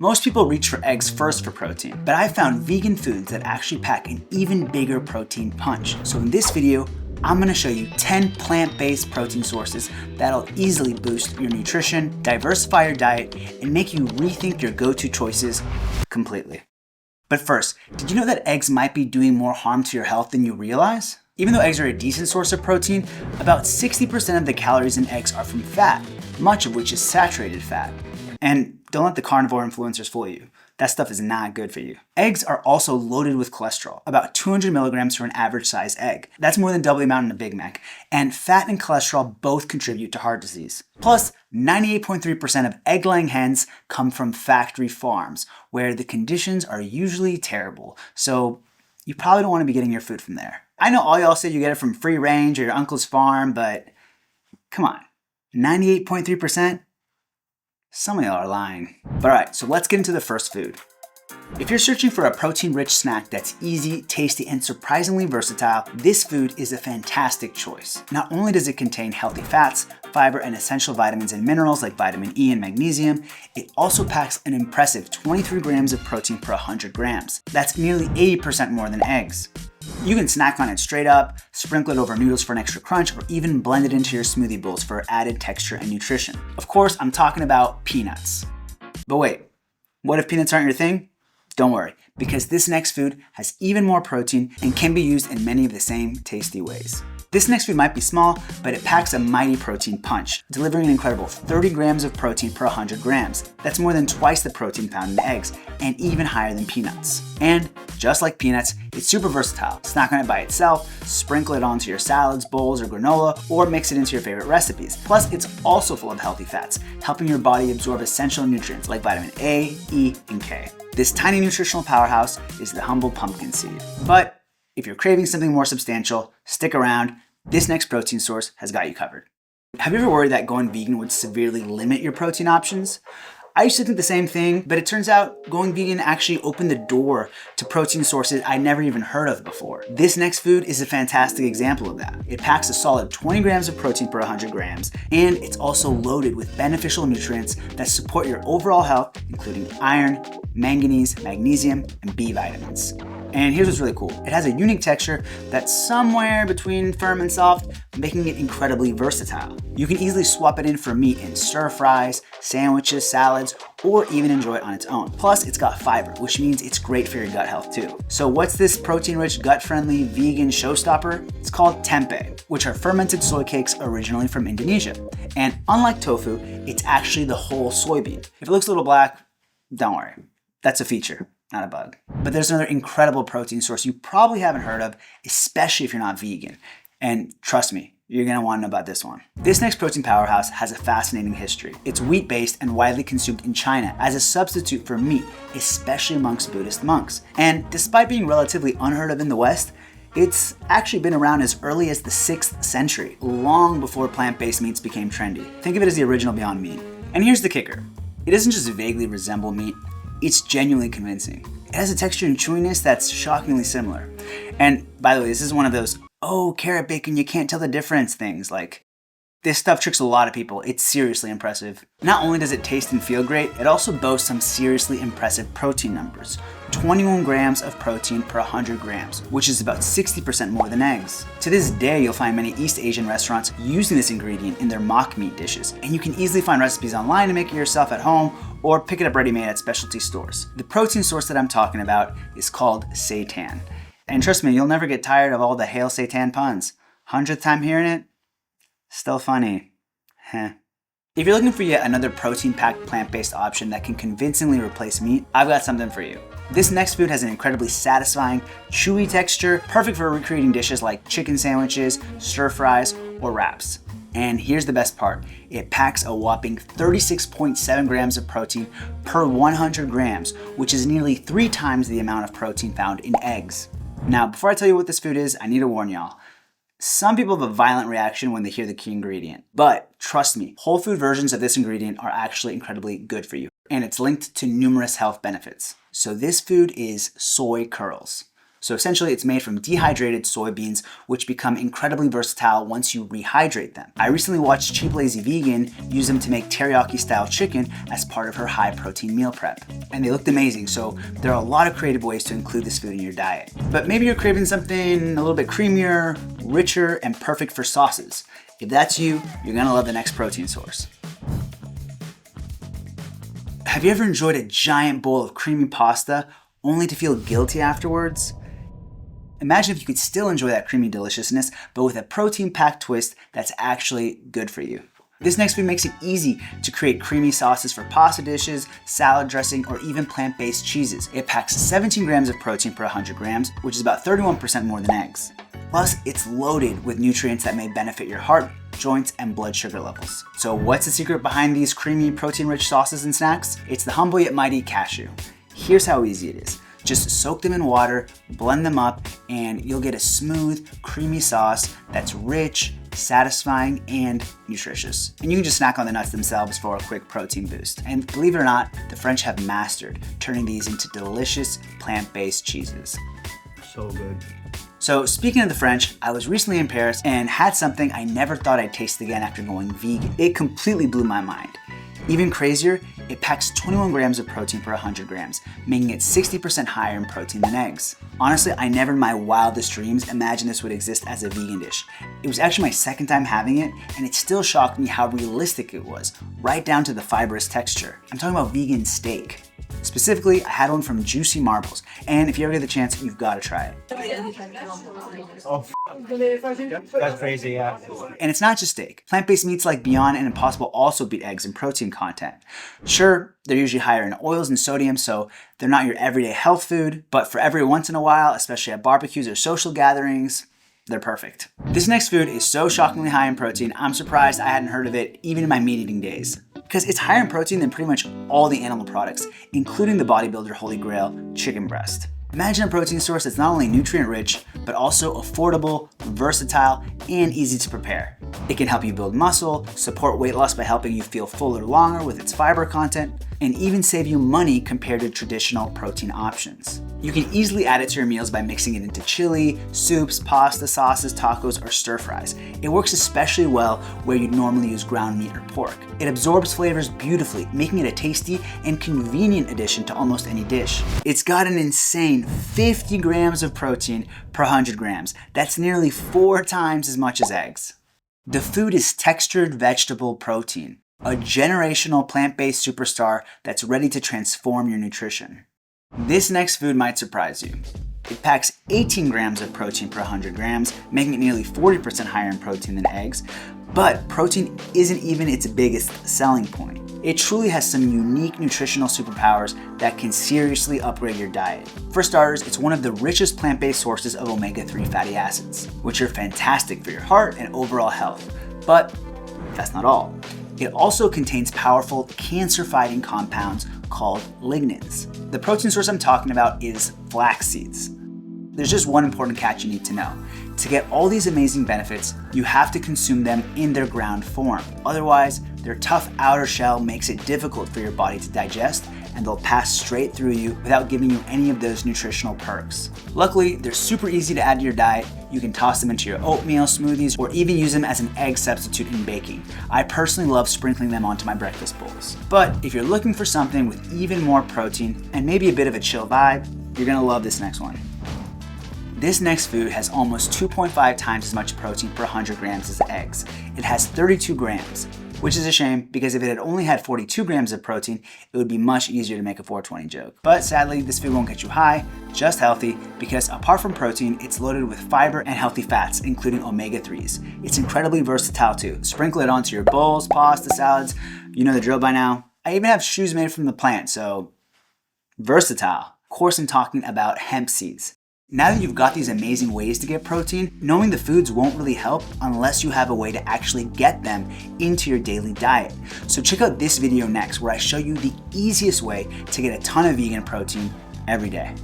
Most people reach for eggs first for protein, but I found vegan foods that actually pack an even bigger protein punch. So in this video, I'm going to show you 10 plant-based protein sources that'll easily boost your nutrition, diversify your diet, and make you rethink your go-to choices completely. But first, did you know that eggs might be doing more harm to your health than you realize? Even though eggs are a decent source of protein, about 60% of the calories in eggs are from fat, much of which is saturated fat. And don't let the carnivore influencers fool you. That stuff is not good for you. Eggs are also loaded with cholesterol, about 200 milligrams for an average size egg. That's more than double the amount in a Big Mac. And fat and cholesterol both contribute to heart disease. Plus, 98.3% of egg-laying hens come from factory farms, where the conditions are usually terrible. So you probably don't want to be getting your food from there. I know all y'all say you get it from free range or your uncle's farm, but come on, 98.3%? Some of y'all are lying. But alright, so let's get into the first food. If you're searching for a protein-rich snack that's easy, tasty, and surprisingly versatile, this food is a fantastic choice. Not only does it contain healthy fats, fiber, and essential vitamins and minerals like vitamin E and magnesium, it also packs an impressive 23 grams of protein per 100 grams. That's nearly 80% more than eggs. You can snack on it straight up, sprinkle it over noodles for an extra crunch, or even blend it into your smoothie bowls for added texture and nutrition. Of course, I'm talking about peanuts. But wait, what if peanuts aren't your thing? Don't worry, because this next food has even more protein and can be used in many of the same tasty ways. This next food might be small, but it packs a mighty protein punch, delivering an incredible 30 grams of protein per 100 grams. That's more than twice the protein found in eggs, and even higher than peanuts. And just like peanuts, it's super versatile. Snack on it by itself, sprinkle it onto your salads, bowls, or granola, or mix it into your favorite recipes. Plus, it's also full of healthy fats, helping your body absorb essential nutrients like vitamin A, E, and K. This tiny nutritional powerhouse is the humble pumpkin seed. But if you're craving something more substantial, stick around. This next protein source has got you covered. Have you ever worried that going vegan would severely limit your protein options? I used to think the same thing, but it turns out going vegan actually opened the door to protein sources I never even heard of before. This next food is a fantastic example of that. It packs a solid 20 grams of protein per 100 grams, and it's also loaded with beneficial nutrients that support your overall health, including iron, manganese, magnesium, and B vitamins. And here's what's really cool. It has a unique texture that's somewhere between firm and soft, making it incredibly versatile. You can easily swap it in for meat in stir fries, sandwiches, salads, or even enjoy it on its own. Plus, it's got fiber, which means it's great for your gut health too. So what's this protein-rich, gut-friendly, vegan showstopper? It's called tempeh, which are fermented soy cakes originally from Indonesia. And unlike tofu, it's actually the whole soybean. If it looks a little black, don't worry. That's a feature, not a bug. But there's another incredible protein source you probably haven't heard of, especially if you're not vegan. And trust me, you're gonna wanna know about this one. This next protein powerhouse has a fascinating history. It's wheat-based and widely consumed in China as a substitute for meat, especially amongst Buddhist monks. And despite being relatively unheard of in the West, it's actually been around as early as the 6th century, long before plant-based meats became trendy. Think of it as the original Beyond Meat. And here's the kicker. It doesn't just vaguely resemble meat, it's genuinely convincing. It has a texture and chewiness that's shockingly similar. And by the way, this is one of those, oh, carrot bacon, you can't tell the difference things. Like, this stuff tricks a lot of people. It's seriously impressive. Not only does it taste and feel great, it also boasts some seriously impressive protein numbers. 21 grams of protein per 100 grams, which is about 60% more than eggs. To this day, you'll find many East Asian restaurants using this ingredient in their mock meat dishes, and you can easily find recipes online to make it yourself at home or pick it up ready-made at specialty stores. The protein source that I'm talking about is called seitan. And trust me, you'll never get tired of all the Hail Seitan puns. 100th time hearing it? Still funny. Heh. If you're looking for yet another protein-packed plant-based option that can convincingly replace meat, I've got something for you. This next food has an incredibly satisfying, chewy texture, perfect for recreating dishes like chicken sandwiches, stir fries, or wraps. And here's the best part. It packs a whopping 36.7 grams of protein per 100 grams, which is nearly 3 times the amount of protein found in eggs. Now, before I tell you what this food is, I need to warn y'all. Some people have a violent reaction when they hear the key ingredient. But trust me, whole food versions of this ingredient are actually incredibly good for you. And it's linked to numerous health benefits. So this food is soy curls. So essentially it's made from dehydrated soybeans, which become incredibly versatile once you rehydrate them. I recently watched Cheap Lazy Vegan use them to make teriyaki style chicken as part of her high protein meal prep. And they looked amazing, so there are a lot of creative ways to include this food in your diet. But maybe you're craving something a little bit creamier, richer, and perfect for sauces. If that's you, you're gonna love the next protein source. Have you ever enjoyed a giant bowl of creamy pasta only to feel guilty afterwards? Imagine if you could still enjoy that creamy deliciousness, but with a protein-packed twist that's actually good for you. This next food makes it easy to create creamy sauces for pasta dishes, salad dressing, or even plant-based cheeses. It packs 17 grams of protein per 100 grams, which is about 31% more than eggs. Plus, it's loaded with nutrients that may benefit your heart, joints, and blood sugar levels. So what's the secret behind these creamy, protein-rich sauces and snacks? It's the humble yet mighty cashew. Here's how easy it is. Just soak them in water, blend them up, and you'll get a smooth, creamy sauce that's rich, satisfying, and nutritious. And you can just snack on the nuts themselves for a quick protein boost. And believe it or not, the French have mastered turning these into delicious plant-based cheeses. So good. So speaking of the French, I was recently in Paris and had something I never thought I'd taste again after going vegan. It completely blew my mind. Even crazier, it packs 21 grams of protein per 100 grams, making it 60% higher in protein than eggs. Honestly, I never in my wildest dreams imagined this would exist as a vegan dish. It was actually my second time having it, and it still shocked me how realistic it was, right down to the fibrous texture. I'm talking about vegan steak. Specifically, I had one from Juicy Marbles, and if you ever get the chance, you've got to try it. Oh, that's crazy, yeah. And it's not just steak. Plant-based meats like Beyond and Impossible also beat eggs in protein content. Sure, they're usually higher in oils and sodium, so they're not your everyday health food, but for every once in a while, especially at barbecues or social gatherings, they're perfect. This next food is so shockingly high in protein, I'm surprised I hadn't heard of it even in my meat eating days. Because it's higher in protein than pretty much all the animal products, including the bodybuilder holy grail, chicken breast. Imagine a protein source that's not only nutrient rich, but also affordable, versatile, and easy to prepare. It can help you build muscle, support weight loss by helping you feel fuller longer with its fiber content, and even save you money compared to traditional protein options. You can easily add it to your meals by mixing it into chili, soups, pasta, sauces, tacos, or stir fries. It works especially well where you'd normally use ground meat or pork. It absorbs flavors beautifully, making it a tasty and convenient addition to almost any dish. It's got an insane 50 grams of protein per 100 grams. That's nearly 4 times as much as eggs. The food is textured vegetable protein, a generational plant-based superstar that's ready to transform your nutrition. This next food might surprise you. It packs 18 grams of protein per 100 grams, making it nearly 40% higher in protein than eggs, but protein isn't even its biggest selling point. It truly has some unique nutritional superpowers that can seriously upgrade your diet. For starters, it's one of the richest plant-based sources of omega-3 fatty acids, which are fantastic for your heart and overall health. But that's not all. It also contains powerful cancer-fighting compounds called lignans. The protein source I'm talking about is flax seeds. There's just one important catch you need to know. To get all these amazing benefits, you have to consume them in their ground form. Otherwise, their tough outer shell makes it difficult for your body to digest, and they'll pass straight through you without giving you any of those nutritional perks. Luckily, they're super easy to add to your diet. You can toss them into your oatmeal, smoothies, or even use them as an egg substitute in baking. I personally love sprinkling them onto my breakfast bowls. But if you're looking for something with even more protein and maybe a bit of a chill vibe, you're gonna love this next one. This next food has almost 2.5 times as much protein per 100 grams as eggs. It has 32 grams, which is a shame because if it had only had 42 grams of protein, it would be much easier to make a 420 joke. But sadly, this food won't get you high, just healthy, because apart from protein, it's loaded with fiber and healthy fats, including omega-3s. It's incredibly versatile too. Sprinkle it onto your bowls, pasta, salads, you know the drill by now. I even have shoes made from the plant, so versatile. Of course, I'm talking about hemp seeds. Now that you've got these amazing ways to get protein, knowing the foods won't really help unless you have a way to actually get them into your daily diet. So check out this video next where I show you the easiest way to get a ton of vegan protein every day.